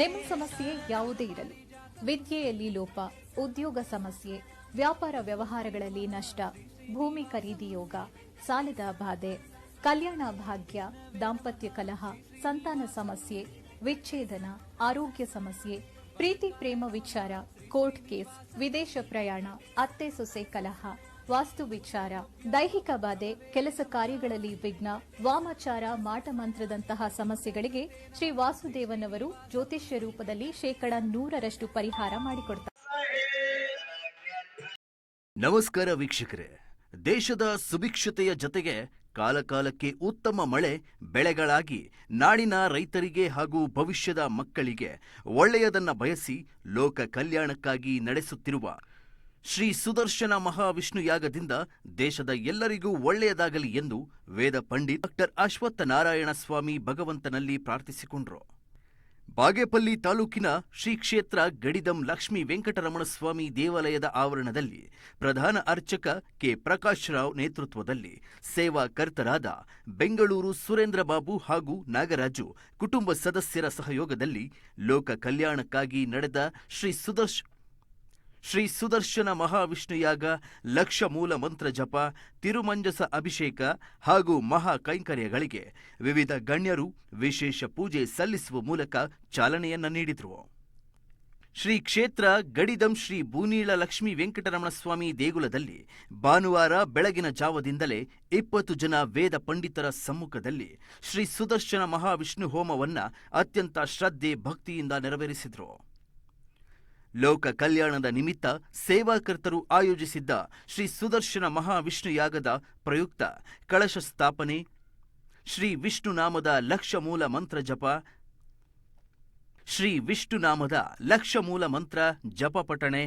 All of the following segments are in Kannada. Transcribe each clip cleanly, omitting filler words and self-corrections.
ನಿಮ್ಮ ಸಮಸ್ಯೆ ಯಾವುದೇ ಇರಲಿ, ವಿದ್ಯೆಯಲ್ಲಿ ಲೋಪ, ಉದ್ಯೋಗ ಸಮಸ್ಯೆ, ವ್ಯಾಪಾರ ವ್ಯವಹಾರಗಳಲ್ಲಿ ನಷ್ಟ, ಭೂಮಿ ಖರೀದಿ ಯೋಗ, ಸಾಲದ ಬಾಧೆ, ಕಲ್ಯಾಣ ಭಾಗ್ಯ, ದಾಂಪತ್ಯ ಕಲಹ, ಸಂತಾನ ಸಮಸ್ಯೆ, ವಿಚ್ಛೇದನ, ಆರೋಗ್ಯ ಸಮಸ್ಯೆ, ಪ್ರೀತಿ ಪ್ರೇಮ ವಿಚಾರ, ಕೋರ್ಟ್ ಕೇಸ್, ವಿದೇಶ ಪ್ರಯಾಣ, ಅತ್ತೆ ಸೊಸೆ ಕಲಹ, ವಾಸ್ತು ವಿಚಾರ, ದೈಹಿಕ ಬಾಧೆ, ಕೆಲಸ ಕಾರ್ಯಗಳಲ್ಲಿ ವಿಘ್ನ, ವಾಮಾಚಾರ, ಮಾಟಮಂತ್ರದಂತಹ ಸಮಸ್ಯೆಗಳಿಗೆ ಶ್ರೀ ವಾಸುದೇವನವರು ಜ್ಯೋತಿಷ್ಯ ರೂಪದಲ್ಲಿ 100% ಪರಿಹಾರ ಮಾಡಿಕೊಡ್ತಾರೆ. ನಮಸ್ಕಾರ ವೀಕ್ಷಕರೇ, ದೇಶದ ಸುಭಿಕ್ಷತೆಯ ಜೊತೆಗೆ ಕಾಲಕಾಲಕ್ಕೆ ಉತ್ತಮ ಮಳೆ ಬೆಳೆಗಳಾಗಿ ನಾಡಿನ ರೈತರಿಗೆ ಹಾಗೂ ಭವಿಷ್ಯದ ಮಕ್ಕಳಿಗೆ ಒಳ್ಳೆಯದನ್ನ ಬಯಸಿ ಲೋಕ ಕಲ್ಯಾಣಕ್ಕಾಗಿ ನಡೆಸುತ್ತಿರುವ ಶ್ರೀ ಸುದರ್ಶನ ಮಹಾವಿಷ್ಣು ಯಾಗದಿಂದ ದೇಶದ ಎಲ್ಲರಿಗೂ ಒಳ್ಳೆಯದಾಗಲಿ ಎಂದು ವೇದ ಪಂಡಿತ್ ಡಾಕ್ಟರ್ ಅಶ್ವತ್ಥನಾರಾಯಣ ಸ್ವಾಮಿ ಭಗವಂತನಲ್ಲಿ ಪ್ರಾರ್ಥಿಸಿಕೊಂಡರು. ಬಾಗೇಪಲ್ಲಿ ತಾಲೂಕಿನ ಶ್ರೀ ಕ್ಷೇತ್ರ ಗಡಿದಂ ಲಕ್ಷ್ಮೀ ವೆಂಕಟರಮಣ ಸ್ವಾಮಿ ದೇವಾಲಯದ ಆವರಣದಲ್ಲಿ ಪ್ರಧಾನ ಅರ್ಚಕ ಕೆ ಪ್ರಕಾಶ್ ರಾವ್ ನೇತೃತ್ವದಲ್ಲಿ ಸೇವಾಕರ್ತರಾದ ಬೆಂಗಳೂರು ಸುರೇಂದ್ರ ಬಾಬು ಹಾಗೂ ನಾಗರಾಜು ಕುಟುಂಬ ಸದಸ್ಯರ ಸಹಯೋಗದಲ್ಲಿ ಲೋಕ ಕಲ್ಯಾಣಕ್ಕಾಗಿ ನಡೆದ ಶ್ರೀ ಸುದರ್ಶನ ಮಹಾವಿಷ್ಣು ಯಾಗ, ಲಕ್ಷ ಮೂಲ ಮಂತ್ರ ಜಪ, ತಿರುಮಂಜಸ ಅಭಿಷೇಕ ಹಾಗೂ ಮಹಾ ಕೈಂಕರ್ಯಗಳಿಗೆ ವಿವಿಧ ಗಣ್ಯರು ವಿಶೇಷ ಪೂಜೆ ಸಲ್ಲಿಸುವ ಮೂಲಕ ಚಾಲನೆಯನ್ನ ನೀಡಿದರು. ಶ್ರೀ ಕ್ಷೇತ್ರ ಗಡಿದಂ ಶ್ರೀ ಬೂನೀಳ ಲಕ್ಷ್ಮೀ ವೆಂಕಟರಮಣ ಸ್ವಾಮಿ ದೇಗುಲದಲ್ಲಿ ಭಾನುವಾರ ಬೆಳಗಿನ ಜಾವದಿಂದಲೇ 20 ಜನ ವೇದ ಪಂಡಿತರ ಸಮ್ಮುಖದಲ್ಲಿ ಶ್ರೀ ಸುದರ್ಶನ ಮಹಾವಿಷ್ಣು ಹೋಮವನ್ನ ಅತ್ಯಂತ ಶ್ರದ್ಧೆ ಭಕ್ತಿಯಿಂದ ನೆರವೇರಿಸಿದರು. ಲೋಕ ಕಲ್ಯಾಣದ ನಿಮಿತ್ತ ಸೇವಾಕರ್ತರು ಆಯೋಜಿಸಿದ್ದ ಶ್ರೀ ಸುದರ್ಶನ ಮಹಾವಿಷ್ಣು ಯಾಗದ ಪ್ರಯುಕ್ತ ಕಳಶ ಸ್ಥಾಪನೆ, ಶ್ರೀ ವಿಷ್ಣುನಾಮದ ಲಕ್ಷ ಮೂಲ ಮಂತ್ರ ಜಪ ಪಠಣೆ,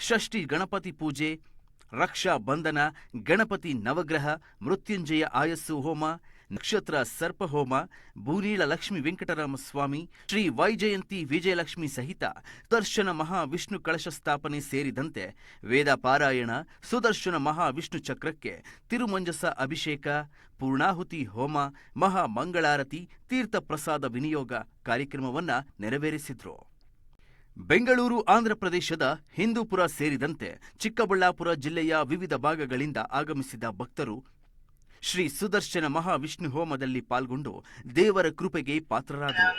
ಷಷ್ಠಿ ಗಣಪತಿ ಪೂಜೆ, ರಕ್ಷಾ ಬಂಧನ, ಗಣಪತಿ ನವಗ್ರಹ, ಮೃತ್ಯುಂಜಯ ಆಯಸ್ಸು ಹೋಮ, ನಕ್ಷತ್ರ ಸರ್ಪ ಹೋಮ, ಬೂನೀಳ ಲಕ್ಷ್ಮೀ ವೆಂಕಟರಾಮ ಸ್ವಾಮಿ, ಶ್ರೀ ವೈಜಯಂತಿ ವಿಜಯಲಕ್ಷ್ಮಿ ಸಹಿತ ಸುದರ್ಶನ ಮಹಾವಿಷ್ಣು ಕಳಶ ಸ್ಥಾಪನೆ ಸೇರಿದಂತೆ ವೇದ ಪಾರಾಯಣ, ಸುದರ್ಶನ ಮಹಾವಿಷ್ಣು ಚಕ್ರಕ್ಕೆ ತಿರುಮಂಜಸ ಅಭಿಷೇಕ, ಪೂರ್ಣಾಹುತಿ ಹೋಮ, ಮಹಾ ಮಂಗಳಾರತಿ, ತೀರ್ಥ ಪ್ರಸಾದ ವಿನಿಯೋಗ ಕಾರ್ಯಕ್ರಮವನ್ನ ನೆರವೇರಿಸಿದ್ರು. ಬೆಂಗಳೂರು, ಆಂಧ್ರಪ್ರದೇಶದ ಹಿಂದೂಪುರ ಸೇರಿದಂತೆ ಚಿಕ್ಕಬಳ್ಳಾಪುರ ಜಿಲ್ಲೆಯ ವಿವಿಧ ಭಾಗಗಳಿಂದ ಆಗಮಿಸಿದ ಭಕ್ತರು ಶ್ರೀ ಸುದರ್ಶನ ಮಹಾವಿಷ್ಣು ಹೋಮದಲ್ಲಿ ಪಾಲ್ಗೊಂಡು ದೇವರ ಕೃಪೆಗೆ ಪಾತ್ರರಾದರು.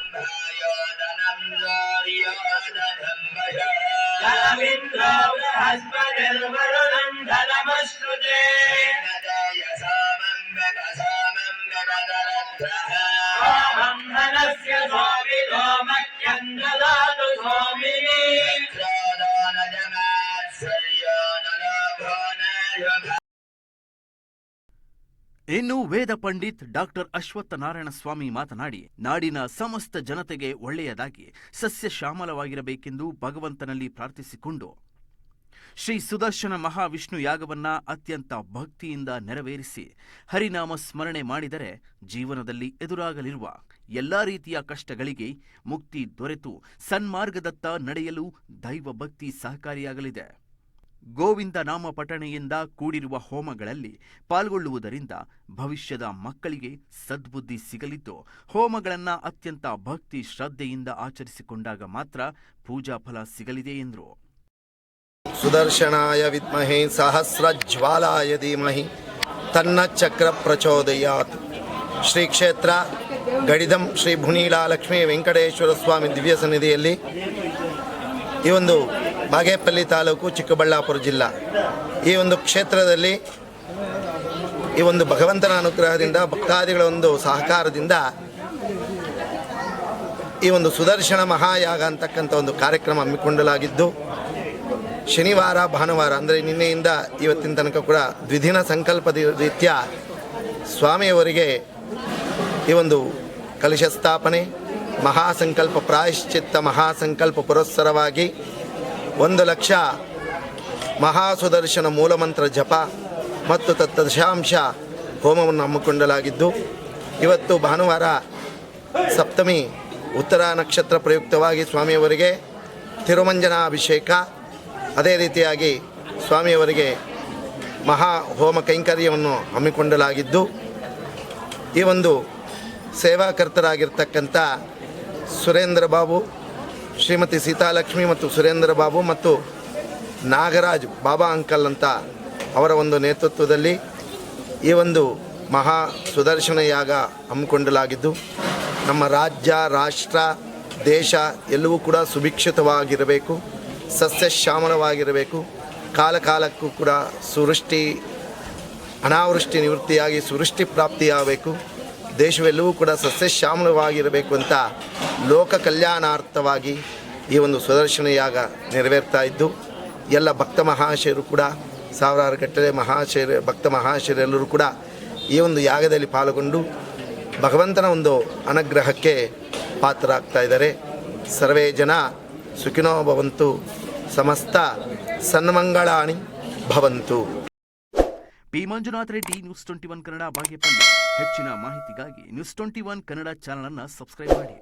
ಇನ್ನು ವೇದ ಪಂಡಿತ್ ಡಾಕ್ಟರ್ ಅಶ್ವತ್ಥನಾರಾಯಣ ಸ್ವಾಮಿ ಮಾತನಾಡಿ, ನಾಡಿನ ಸಮಸ್ತ ಜನತೆಗೆ ಒಳ್ಳೆಯದಾಗಿ ಸಸ್ಯ ಶ್ಯಾಮಲವಾಗಿರಬೇಕೆಂದು ಭಗವಂತನಲ್ಲಿ ಪ್ರಾರ್ಥಿಸಿಕೊಂಡು ಶ್ರೀ ಸುದರ್ಶನ ಮಹಾವಿಷ್ಣು ಯಾಗವನ್ನ ಅತ್ಯಂತ ಭಕ್ತಿಯಿಂದ ನೆರವೇರಿಸಿ ಹರಿನಾಮ ಸ್ಮರಣೆ ಮಾಡಿದರೆ ಜೀವನದಲ್ಲಿ ಎದುರಾಗಲಿರುವ ಎಲ್ಲಾ ರೀತಿಯ ಕಷ್ಟಗಳಿಗೆ ಮುಕ್ತಿ ದೊರೆತು ಸನ್ಮಾರ್ಗದತ್ತ ನಡೆಯಲು ದೈವ ಭಕ್ತಿ ಸಹಕಾರಿಯಾಗಲಿದೆ. ಗೋವಿಂದ ನಾಮ ಪಠಣೆಯಿಂದ ಕೂಡಿರುವ ಹೋಮಗಳಲ್ಲಿ ಪಾಲ್ಗೊಳ್ಳುವುದರಿಂದ ಭವಿಷ್ಯದ ಮಕ್ಕಳಿಗೆ ಸದ್ಬುದ್ಧಿ ಸಿಗಲಿದ್ದು, ಹೋಮಗಳನ್ನು ಅತ್ಯಂತ ಭಕ್ತಿ ಶ್ರದ್ಧೆಯಿಂದ ಆಚರಿಸಿಕೊಂಡಾಗ ಮಾತ್ರ ಪೂಜಾ ಫಲ ಸಿಗಲಿದೆ ಎಂದರು. ಸುದರ್ಶನಾಯ ವಿದ್ಮಹೇ ಸಹಸ್ರಜ್ವಾಲಾಯ ಧೀಮಹಿ ತನ್ನ ಚಕ್ರ ಪ್ರಚೋದಯಾತ್. ಶ್ರೀ ಕ್ಷೇತ್ರ ಗಡಿದಂ ಶ್ರೀ ಬೂನೀಳ ಲಕ್ಷ್ಮೀ ವೆಂಕಟೇಶ್ವರ ಸ್ವಾಮಿ ದಿವ್ಯ ಸನ್ನಿಧಿಯಲ್ಲಿ ಈ ಒಂದು ಬಾಗೇಪಲ್ಲಿ ತಾಲೂಕು, ಚಿಕ್ಕಬಳ್ಳಾಪುರ ಜಿಲ್ಲಾ, ಈ ಒಂದು ಕ್ಷೇತ್ರದಲ್ಲಿ ಈ ಒಂದು ಭಗವಂತನ ಅನುಗ್ರಹದಿಂದ ಭಕ್ತಾದಿಗಳ ಒಂದು ಸಹಕಾರದಿಂದ ಈ ಒಂದು ಸುದರ್ಶನ ಮಹಾಯಾಗ ಅಂತಕ್ಕಂಥ ಒಂದು ಕಾರ್ಯಕ್ರಮ ಹಮ್ಮಿಕೊಳ್ಳಲಾಗಿದ್ದು, ಶನಿವಾರ ಭಾನುವಾರ ಅಂದರೆ ನಿನ್ನೆಯಿಂದ ಇವತ್ತಿನ ತನಕ ಕೂಡ ದ್ವಿದಿನ ಸಂಕಲ್ಪದ ರೀತ್ಯ ಸ್ವಾಮಿಯವರಿಗೆ ಈ ಒಂದು ಕಲಶ ಸ್ಥಾಪನೆ, ಮಹಾಸಂಕಲ್ಪ ಪ್ರಾಯಶ್ಚಿತ್ತ ಮಹಾಸಂಕಲ್ಪ ಪುರಸ್ಸರವಾಗಿ 1,00,000 ಮಹಾಸುದರ್ಶನ ಮೂಲಮಂತ್ರ ಜಪ ಮತ್ತು ತತ್ತದಶಾಂಶ ಹೋಮವನ್ನು ಹಮ್ಮಿಕೊಳ್ಳಲಾಗಿದ್ದು, ಇವತ್ತು ಭಾನುವಾರ ಸಪ್ತಮಿ ಉತ್ತರ ನಕ್ಷತ್ರ ಪ್ರಯುಕ್ತವಾಗಿ ಸ್ವಾಮಿಯವರಿಗೆ ತಿರುಮಂಜನ ಅಭಿಷೇಕ, ಅದೇ ರೀತಿಯಾಗಿ ಸ್ವಾಮಿಯವರಿಗೆ ಮಹಾ ಹೋಮ ಕೈಂಕರ್ಯವನ್ನು ಹಮ್ಮಿಕೊಳ್ಳಲಾಗಿದ್ದು, ಈ ಒಂದು ಸೇವಾಕರ್ತರಾಗಿರ್ತಕ್ಕಂಥ ಸುರೇಂದ್ರ ಬಾಬು ಶ್ರೀಮತಿ ಸೀತಾಲಕ್ಷ್ಮಿ ಮತ್ತು ಸುರೇಂದ್ರ ಬಾಬು ಮತ್ತು ನಾಗರಾಜ್ ಬಾಬಾ ಅಂಕಲ್ ಅಂತ ಅವರ ಒಂದು ನೇತೃತ್ವದಲ್ಲಿ ಈ ಒಂದು ಮಹಾ ಸುದರ್ಶನ ಯಾಗ ಹಮ್ಮಿಕೊಳ್ಳಲಾಗಿದ್ದು ನಮ್ಮ ರಾಜ್ಯ, ರಾಷ್ಟ್ರ, ದೇಶ ಎಲ್ಲವೂ ಕೂಡ ಸುಭಿಕ್ಷಿತವಾಗಿರಬೇಕು, ಸಸ್ಯಶ್ಯಾಮಲವಾಗಿರಬೇಕು. ಕಾಲಕ್ಕೂ ಕೂಡ ಅನಾವೃಷ್ಟಿ ನಿವೃತ್ತಿಯಾಗಿ ಸುವೃಷ್ಟಿ ಪ್ರಾಪ್ತಿಯಾಗಬೇಕು. ದೇಶವೆಲ್ಲವೂ ಕೂಡ ಸಸ್ಯಶ್ಯಾಮಲವಾಗಿರಬೇಕು ಅಂತ ಲೋಕ ಕಲ್ಯಾಣಾರ್ಥವಾಗಿ ಈ ಒಂದು ಸುದರ್ಶನ ಯಾಗ ನೆರವೇರ್ತಾ ಇದ್ದು ಎಲ್ಲ ಭಕ್ತ ಮಹಾಶಯರು ಕೂಡ ಸಾವಿರಾರು ಗಟ್ಟಲೆ ಭಕ್ತ ಮಹಾಶಯರೆಲ್ಲರೂ ಕೂಡ ಈ ಒಂದು ಯಾಗದಲ್ಲಿ ಪಾಲ್ಗೊಂಡು ಭಗವಂತನ ಒಂದು ಅನುಗ್ರಹಕ್ಕೆ ಪಾತ್ರರಾಗ್ತಾ ಇದ್ದಾರೆ. ಸರ್ವೇ ಜನ ಸುಖಿನೋ ಭವಂತು, ಸಮಸ್ತ ಸನ್ಮಂಗಳಾನಿ ಭವಂತು. P Manjunath Reddy, news 21 Kannada, Bagepalli. ಹೆಚ್ಚಿನ ಮಾಹಿತಿಗಾಗಿ ನ್ಯೂಸ್ 21 ಕನ್ನಡ ಚಾನಲ್ ಅನ್ನು ಸಬ್ಸ್ಕ್ರೈಬ್ ಮಾಡಿ.